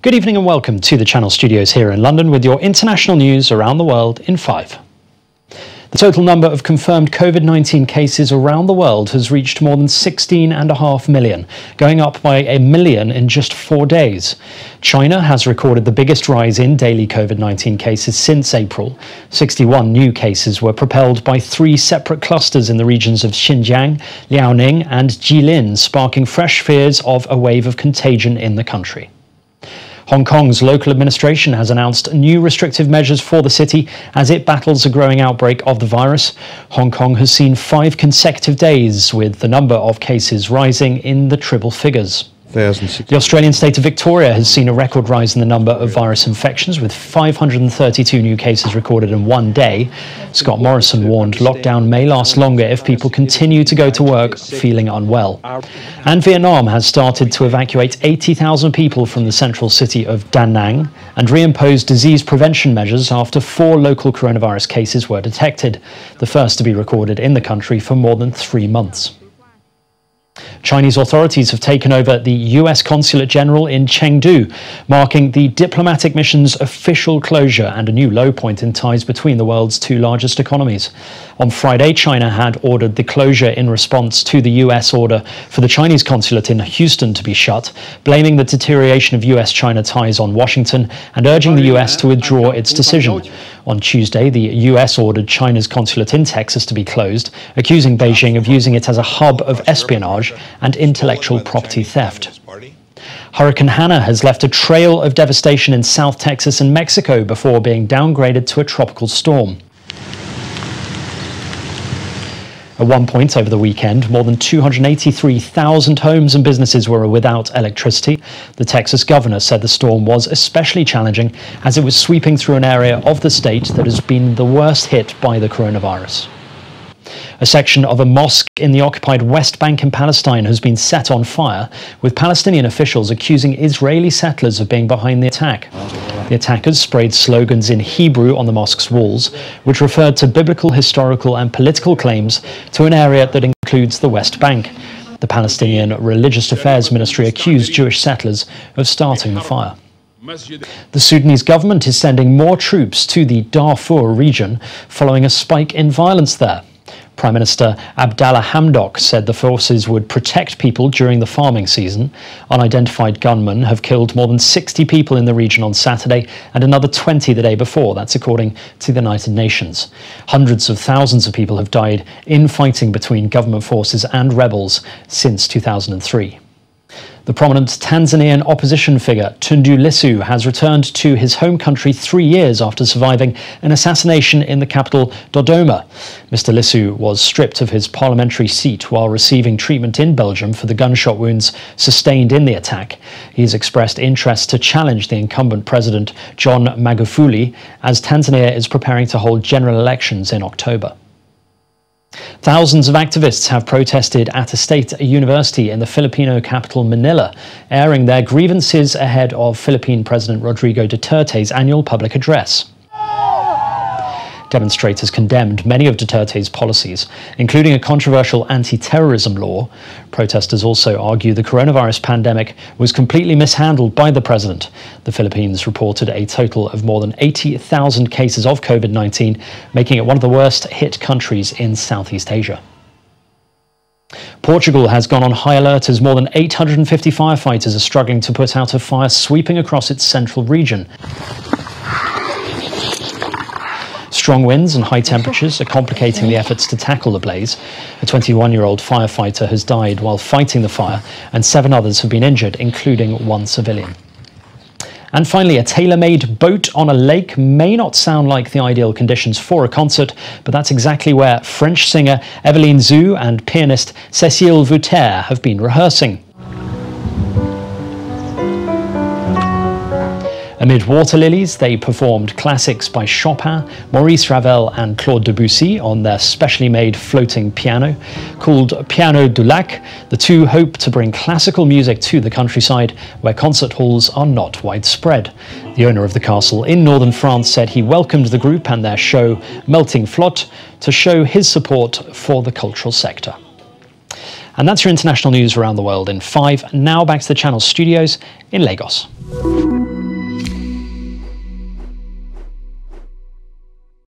Good evening and welcome to the Channel Studios here in London with your international news around the world in 5. The total number of confirmed COVID-19 cases around the world has reached more than 16.5 million, going up by 1 million in just 4 days. China has recorded the biggest rise in daily COVID-19 cases since April. 61 new cases were propelled by 3 separate clusters in the regions of Xinjiang, Liaoning and Jilin, sparking fresh fears of a wave of contagion in the country. Hong Kong's local administration has announced new restrictive measures for the city as it battles a growing outbreak of the virus. Hong Kong has seen 5 consecutive days with the number of cases rising in the triple figures. The Australian state of Victoria has seen a record rise in the number of virus infections, with 532 new cases recorded in 1 day. Scott Morrison warned lockdown may last longer if people continue to go to work feeling unwell. And Vietnam has started to evacuate 80,000 people from the central city of Da Nang and reimpose disease prevention measures after 4 local coronavirus cases were detected, the first to be recorded in the country for more than 3 months. Chinese authorities have taken over the US Consulate General in Chengdu, marking the diplomatic mission's official closure and a new low point in ties between the world's 2 largest economies. On Friday, China had ordered the closure in response to the US order for the Chinese consulate in Houston to be shut, blaming the deterioration of US-China ties on Washington and urging the US to withdraw its decision. On Tuesday, the US ordered China's consulate in Texas to be closed, accusing Beijing of using it as a hub of espionage and intellectual property theft. Hurricane Hannah has left a trail of devastation in South Texas and Mexico before being downgraded to a tropical storm. At one point over the weekend, more than 283,000 homes and businesses were without electricity. The Texas governor said the storm was especially challenging as it was sweeping through an area of the state that has been the worst hit by the coronavirus. A section of a mosque in the occupied West Bank in Palestine has been set on fire, with Palestinian officials accusing Israeli settlers of being behind the attack. The attackers sprayed slogans in Hebrew on the mosque's walls, which referred to biblical, historical and political claims to an area that includes the West Bank. The Palestinian Religious Affairs Ministry accused Jewish settlers of starting the fire. The Sudanese government is sending more troops to the Darfur region following a spike in violence there. Prime Minister Abdallah Hamdok said the forces would protect people during the farming season. Unidentified gunmen have killed more than 60 people in the region on Saturday and another 20 the day before. That's according to the United Nations. Hundreds of thousands of people have died in fighting between government forces and rebels since 2003. The prominent Tanzanian opposition figure Tundu Lissu has returned to his home country 3 years after surviving an assassination in the capital Dodoma. Mr. Lissu was stripped of his parliamentary seat while receiving treatment in Belgium for the gunshot wounds sustained in the attack. He has expressed interest to challenge the incumbent president John Magufuli as Tanzania is preparing to hold general elections in October. Thousands of activists have protested at a state university in the Filipino capital Manila, airing their grievances ahead of Philippine President Rodrigo Duterte's annual public address. Demonstrators condemned many of Duterte's policies, including a controversial anti-terrorism law. Protesters also argue the coronavirus pandemic was completely mishandled by the president. The Philippines reported a total of more than 80,000 cases of COVID-19, making it one of the worst hit countries in Southeast Asia. Portugal has gone on high alert as more than 850 firefighters are struggling to put out a fire sweeping across its central region. Strong winds and high temperatures are complicating the efforts to tackle the blaze. A 21-year-old firefighter has died while fighting the fire, and 7 others have been injured, including 1 civilian. And finally, a tailor-made boat on a lake may not sound like the ideal conditions for a concert, but that's exactly where French singer Evelyne Zhu and pianist Cécile Vauter have been rehearsing. Amid water lilies, they performed classics by Chopin, Maurice Ravel and Claude Debussy on their specially made floating piano. Called Piano du Lac, the two hope to bring classical music to the countryside where concert halls are not widespread. The owner of the castle in northern France said he welcomed the group and their show Melting Flotte to show his support for the cultural sector. And that's your international news around the world in 5. Now back to the Channel Studios in Lagos.